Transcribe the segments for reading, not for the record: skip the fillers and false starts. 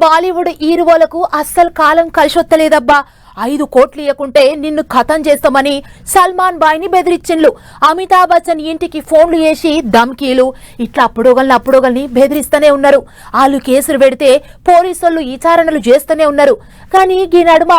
బాలీవుడ్ హీరోలకు అస్సలు కాలం కలిసొత్తలేదబ్బా. 5 కోట్లు ఇవ్వకుంటే నిన్ను ఖతం చేస్తామని సల్మాన్ బాయ్ ని బెదిరించిండ్లు. అమితాబ్ బచ్చన్ ఇంటికి ఫోన్లు చేసి ధమ్కీలు ఇట్లా అప్పుడోగల్ని బెదిరిస్తూనే ఉన్నారు. వాళ్ళు కేసులు పెడితే పోలీసులు విచారణలు చేస్తూనే ఉన్నారు. కానీ ఈ నడుమ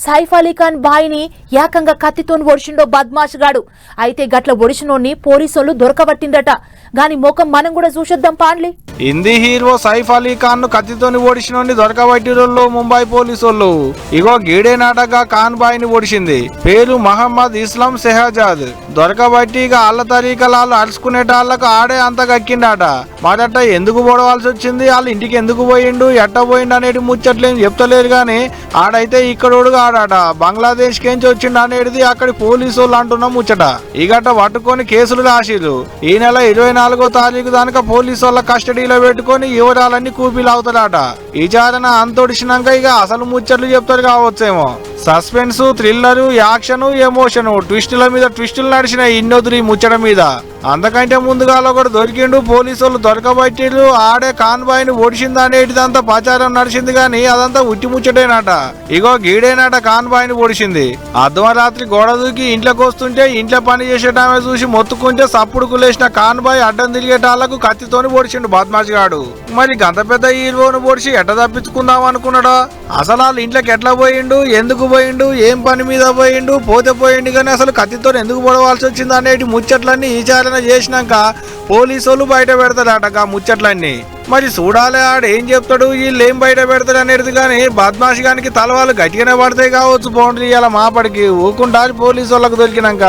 సైఫ్ అలీ ఖాన్ బాయ్ని ఏకంగా కత్తితోని ఒడిచిండో బద్మాష్ గాడు. అయితే గట్ల ఒడిచినోన్ని పోలీసులు దొరకబట్టిందట. గాని ముఖం మనం కూడా చూసొద్దాం పాండ్లి. హిందీ హీరో సైఫ్ అలీ ఖాన్ ను కత్తితోని ఓడిచినోని దొరకబట్టిరోళ్ళు ముంబై పోలీసులు. ఇగో గీడే నాటగా ఖాన్ బాయ్ ని ఓడిచింది. పేరు మహమ్మద్ ఇస్లాం షెహజాద్. దొరకబట్టి ఇక ఆళ్ల తరీకలాలు అరుచుకునేటాళ్లకు ఆడే అంత గక్కిండాట. మొదట ఎందుకు పోడవలసి వచ్చింది, వాళ్ళ ఇంటికి ఎందుకు పోయిండు, ఎట్ట పోయిండు అనేది ముచ్చట్లేం చెప్తలేరు గాని ఆడైతే ఇక్కడోడుగా ఆడాట. బంగ్లాదేశ్ కేంచి వచ్చిండు అనేది అక్కడి పోలీసులు అంటున్న ముచ్చట. ఇగట పట్టుకొని కేసులు రాసిరు. ఈ నెల 24వ తారీఖు దానిక పోలీసుల కస్టడీలో పెట్టుకొని వివరాలన్నీ కూపీలవుతాడట. విచారణ అంతొడిచినాక ఇక అసలు ముచ్చట్లు చెప్తారు కావచ్చేమో. సస్పెన్స్, థ్రిల్లర్, యాక్షన్, ఎమోషన్, ట్విస్టుల మీద ట్విస్టులు నడిచిన ఇన్నొదురు ఈ ముచ్చట మీద. అంతకంటే ముందుగా ఒకడు దొరికిండు. పోలీసులు దొరకబట్టిరు. ఆడే ఖాన్ బాయ్ ని ఓడిచింది అనేటిదంతా ప్రచారం నడిచింది గాని అదంతా ఉట్టి ముచ్చటేనట. ఇగో గీడేనట ఖాన్ బాయ్ ని ఓడిచింది. అర్ధరాత్రి గోడ దూకి ఇంట్లోకి వస్తుంటే ఇంట్లో పని చేసేటామె చూసి మొత్తుకుంటే సప్పుడు కులేసిన ఖాన్ బాయ్ అడ్డం తిరిగేటాళ్లకు కత్తితోని ఓడిచిండు బద్మాష్ గాడు. మరి గంత పెద్ద హీరోను ఓడిచి ఎట్ట తప్పించుకుందాం అనుకున్నాడా? అసలు వాళ్ళ ఇంట్లోకి ఎట్లా పోయిండు, ఎందుకు పోయిండు, ఏం పని మీద పోయిండు, పోతే పోయిండు కానీ అసలు కత్తితో ఎందుకు పొడవాల్సి వచ్చింది అనేటి ముచ్చట్లన్నీ విచారణ చేసినాక పోలీసులు బయట పెడతాడట ముచ్చట్లన్నీ. మరి చూడాలి ఆడేం చెప్తాడు, వీళ్ళు ఏం బయట పెడతాడు అనేది. కానీ బద్మాష్ గానికి తలవాళ్ళు గట్టిగానే పడతాయి కావచ్చు. బౌండరీ ఇవ్వాలి మాపడికి ఊకుంటారు పోలీసు వాళ్ళకు దొరికినాక.